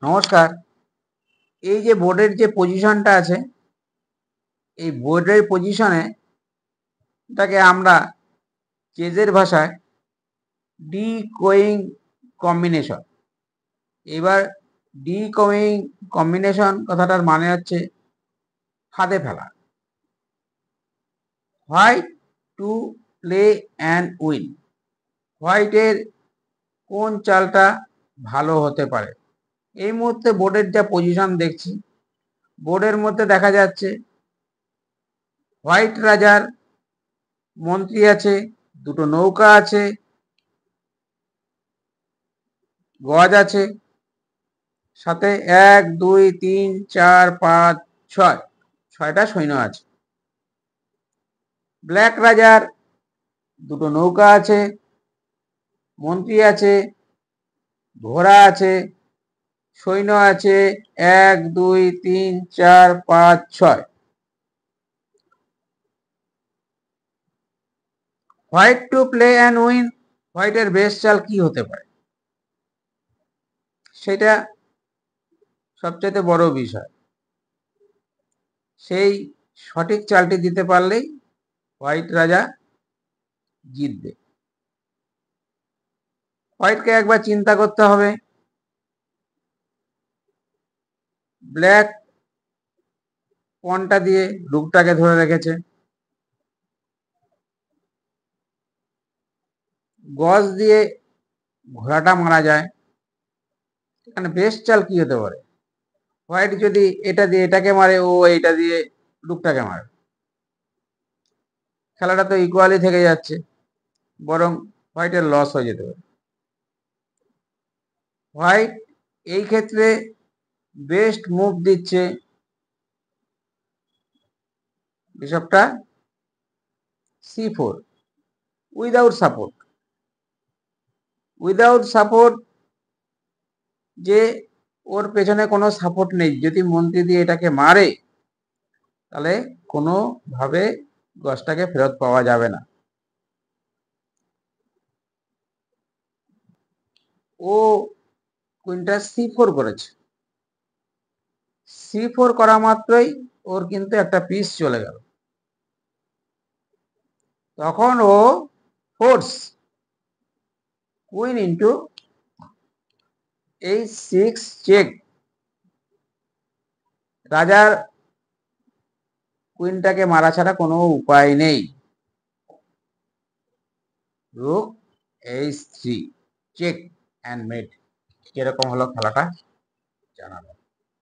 নমস্কার। এই যে বোর্ডের যে পজিশনটা আছে, এই বোর্ডের পজিশনে এটাকে আমরা চেজের ভাষায় ডিকোয়িং কম্বিনেশন। এবার ডিকোয়িং কম্বিনেশন কথাটার মানে হচ্ছে ফাঁদে ফেলা। White to play and win. হোয়াইটের কোন চালটা ভালো হতে পারে। এই মুহূর্তে বোর্ডের যা পজিশন দেখছি, বোর্ডের মধ্যে দেখা যাচ্ছে হোয়াইট রাজার মন্ত্রী আছে, দুটো নৌকা আছে, গজ আছে, সাথে 1 2 3 4 5 6 ছয়টা সৈন্য আছে। ব্ল্যাক রাজার দুটো নৌকা আছে, মন্ত্রী আছে, ঘোড়া আছে, সৈন্য আছে 1 2 3 4 5 6। White to play and win. হোয়াইটের বেস্ট চাল কি হতে পারে, সেটা সবচেয়ে বড় বিষয়। সেই সঠিক চালটি দিতে পারলেই হোয়াইট রাজা জিতবে। হোয়াইটকে একবার চিন্তা করতে হবে, ব্ল্যাক পনটা দিয়ে রুকটাকে ধরে রেখেছে, গজ দিয়ে ঘোড়াটা মারা যায়। এখানে বেস্ট চাল কি হতে পারে, হোয়াইট যদি এটা দিয়ে এটাকে মারে, ও এইটা দিয়ে রুকটাকে মারে, খেলাটা তো ইকুয়ালি থেকে যাচ্ছে, বরং হোয়াইটের লস হয়ে যেতে পারে। হোয়াইট এই ক্ষেত্রে বেস্ট মুভ দিচ্ছে বিশপটা c4 without support. Without support, যে ওর পেছনে কোনো সাপোর্ট নেই, যদি মন্ত্রী দিয়ে এটাকে মারে তাহলে কোনোভাবে গজটাকে ফেরত পাওয়া যাবে না। ও কুইনটা c4 করেছে, c4 করা মাত্রই ওর কিন্তু একটা পিস চলে গেল। তখন ও force queen into h6 check. রাজার কুইনটাকে মারা ছাড়া কোনো উপায় নেই। Rook h3 check and mate. কিরকম হলো খেলাটা জানাবেন।